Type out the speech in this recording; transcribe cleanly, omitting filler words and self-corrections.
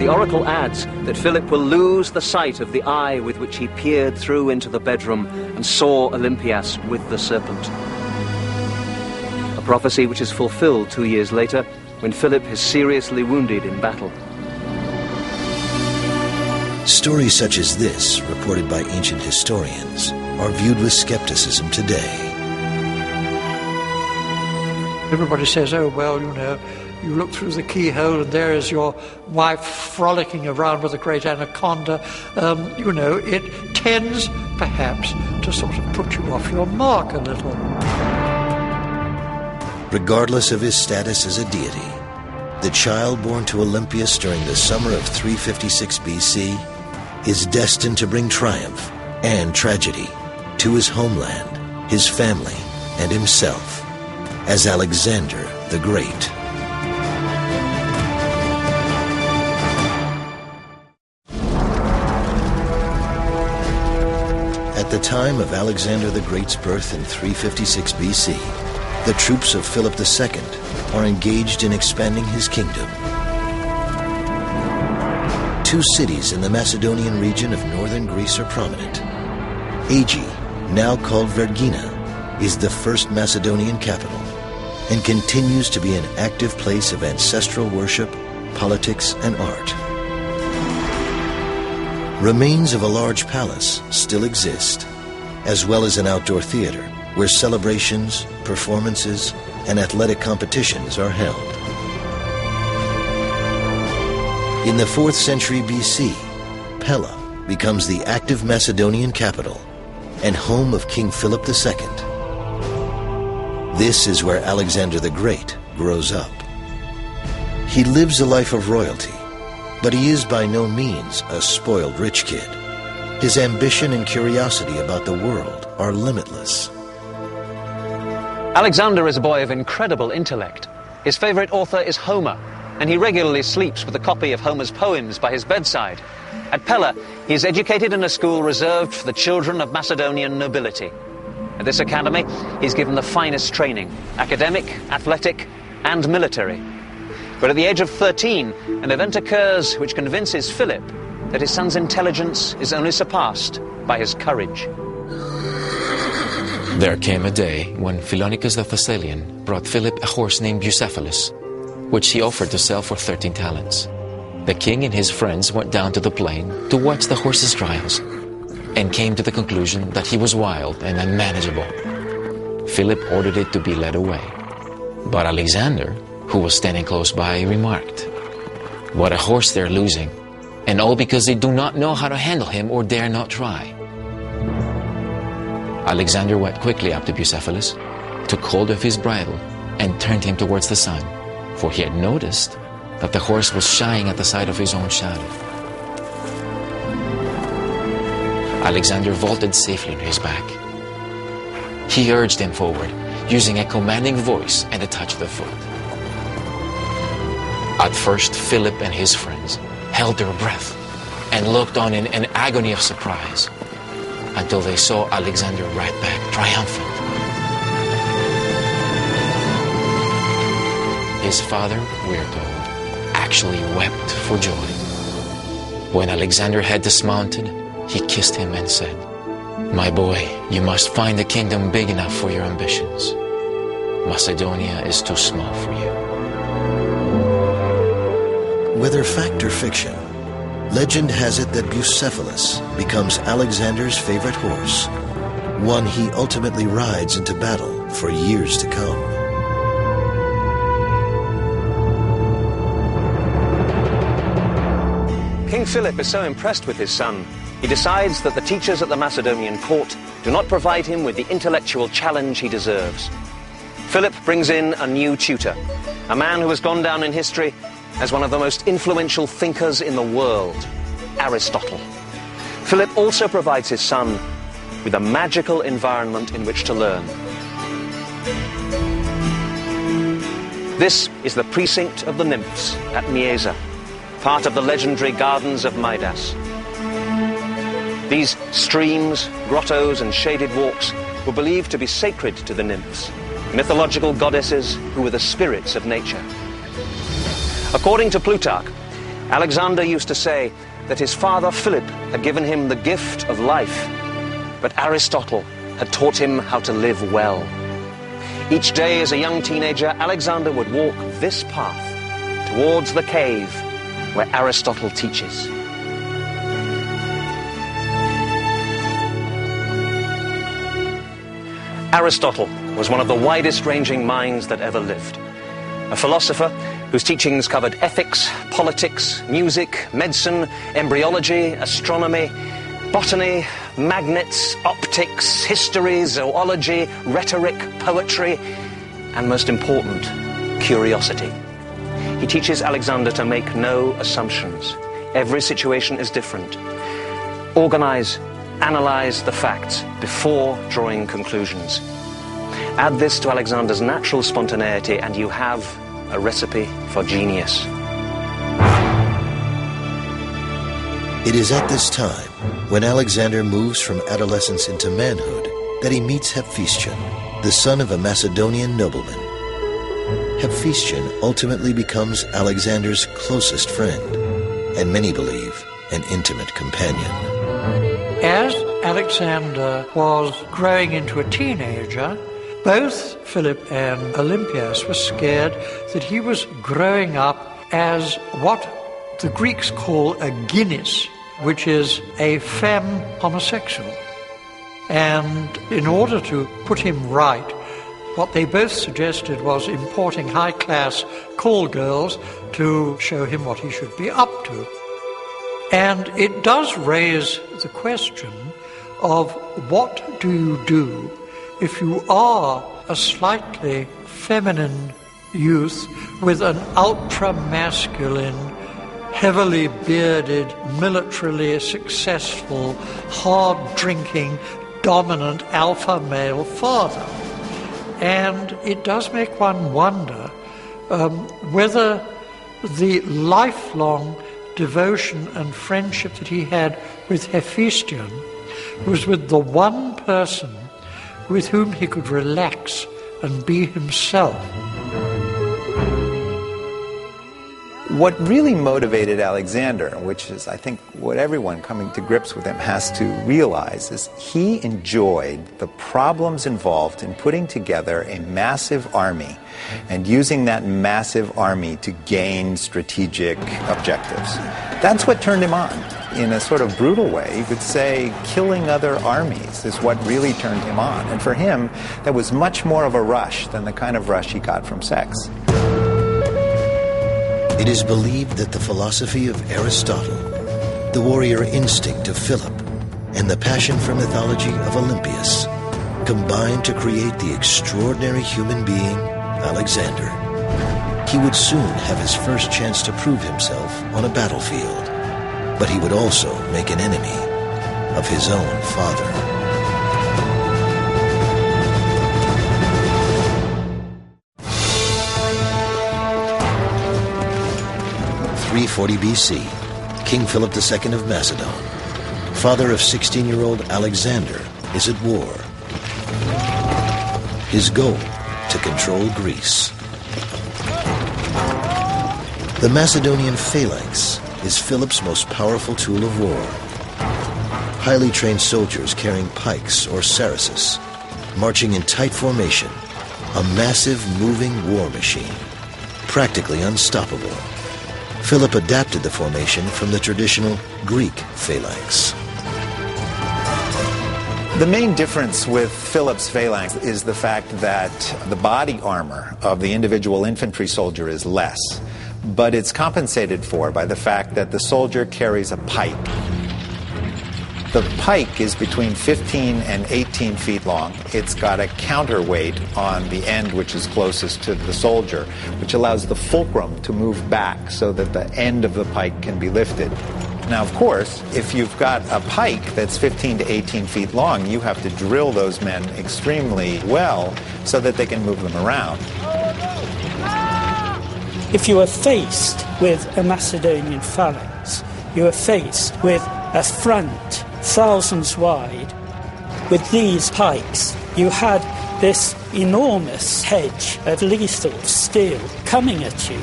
The oracle adds that Philip will lose the sight of the eye with which he peered through into the bedroom and saw Olympias with the serpent. A prophecy which is fulfilled 2 years later when Philip is seriously wounded in battle. Stories such as this, reported by ancient historians, are viewed with skepticism today. Everybody says, oh, well, you know, you look through the keyhole and there is your wife frolicking around with a great anaconda. You know, it tends, perhaps, to sort of put you off your mark a little. Regardless of his status as a deity, the child born to Olympias during the summer of 356 BC is destined to bring triumph and tragedy to his homeland, his family, and himself as Alexander the Great. At the time of Alexander the Great's birth in 356 BC, the troops of Philip II are engaged in expanding his kingdom. Two cities in the Macedonian region of northern Greece are prominent. Aegi, now called Vergina, is the first Macedonian capital and continues to be an active place of ancestral worship, politics, and art. Remains of a large palace still exist, as well as an outdoor theater where celebrations, performances, and athletic competitions are held. In the 4th century BC, Pella becomes the active Macedonian capital and home of King Philip II. This is where Alexander the Great grows up. He lives a life of royalty, but he is by no means a spoiled rich kid. His ambition and curiosity about the world are limitless. Alexander is a boy of incredible intellect. His favorite author is Homer, and he regularly sleeps with a copy of Homer's poems by his bedside. At Pella, he is educated in a school reserved for the children of Macedonian nobility. At this academy, he's given the finest training, academic, athletic, and military. But at the age of 13, an event occurs which convinces Philip that his son's intelligence is only surpassed by his courage. There came a day when Philonicus the Thessalian brought Philip a horse named Bucephalus, which he offered to sell for 13 talents. The king and his friends went down to the plain to watch the horse's trials and came to the conclusion that he was wild and unmanageable. Philip ordered it to be led away. But Alexander, who was standing close by, remarked, "What a horse they're losing, and all because they do not know how to handle him or dare not try." Alexander went quickly up to Bucephalus, took hold of his bridle, and turned him towards the sun, for he had noticed that the horse was shying at the sight of his own shadow. Alexander vaulted safely on his back. He urged him forward, using a commanding voice and a touch of the foot. At first, Philip and his friends held their breath and looked on in an agony of surprise until they saw Alexander ride back triumphant. His father, we are told, actually wept for joy. When Alexander had dismounted, he kissed him and said, "My boy, you must find a kingdom big enough for your ambitions. Macedonia is too small for you." Whether fact or fiction, legend has it that Bucephalus becomes Alexander's favorite horse, one he ultimately rides into battle for years to come. King Philip is so impressed with his son, he decides that the teachers at the Macedonian court do not provide him with the intellectual challenge he deserves. Philip brings in a new tutor, a man who has gone down in history as one of the most influential thinkers in the world, Aristotle. Philip also provides his son with a magical environment in which to learn. This is the precinct of the nymphs at Mieza, part of the legendary gardens of Midas. These streams, grottos, and shaded walks were believed to be sacred to the nymphs, mythological goddesses who were the spirits of nature. According to Plutarch, Alexander used to say that his father Philip had given him the gift of life, but Aristotle had taught him how to live well. Each day as a young teenager, Alexander would walk this path towards the cave where Aristotle teaches. Aristotle was one of the widest-ranging minds that ever lived. A philosopher whose teachings covered ethics, politics, music, medicine, embryology, astronomy, botany, magnets, optics, history, zoology, rhetoric, poetry, and most important, curiosity. He teaches Alexander to make no assumptions. Every situation is different. Organize, analyze the facts before drawing conclusions. Add this to Alexander's natural spontaneity and you have a recipe for genius. It is at this time, when Alexander moves from adolescence into manhood, that he meets Hephaestion, the son of a Macedonian nobleman. Hephaestion ultimately becomes Alexander's closest friend, and many believe an intimate companion. As Alexander was growing into a teenager, both Philip and Olympias were scared that he was growing up as what the Greeks call a guinness, which is a femme homosexual. And in order to put him right, what they both suggested was importing high-class call girls to show him what he should be up to. And it does raise the question of what do you do if you are a slightly feminine youth with an ultra-masculine, heavily bearded, militarily successful, hard-drinking, dominant alpha male father. And it does make one wonder whether the lifelong devotion and friendship that he had with Hephaestion was with the one person with whom he could relax and be himself. What really motivated Alexander, which is, I think, what everyone coming to grips with him has to realize, is he enjoyed the problems involved in putting together a massive army and using that massive army to gain strategic objectives. That's what turned him on. In a sort of brutal way, you could say killing other armies is what really turned him on. And for him, that was much more of a rush than the kind of rush he got from sex. It is believed that the philosophy of Aristotle, the warrior instinct of Philip, and the passion for mythology of Olympias combined to create the extraordinary human being, Alexander. He would soon have his first chance to prove himself on a battlefield, but he would also make an enemy of his own father. 340 BC, King Philip II of Macedon, father of 16-year-old Alexander, is at war. His goal, to control Greece. The Macedonian phalanx is Philip's most powerful tool of war. Highly trained soldiers carrying pikes or sarissas, marching in tight formation, a massive moving war machine, practically unstoppable. Philip adapted the formation from the traditional Greek phalanx. The main difference with Philip's phalanx is the fact that the body armor of the individual infantry soldier is less, but it's compensated for by the fact that the soldier carries a pike. The pike is between 15 and 18 feet long. It's got a counterweight on the end which is closest to the soldier, which allows the fulcrum to move back so that the end of the pike can be lifted. Now, of course, if you've got a pike that's 15 to 18 feet long, you have to drill those men extremely well so that they can move them around. If you are faced with a Macedonian phalanx, you are faced with a front thousands wide. With these pikes, you had this enormous hedge of lethal steel coming at you.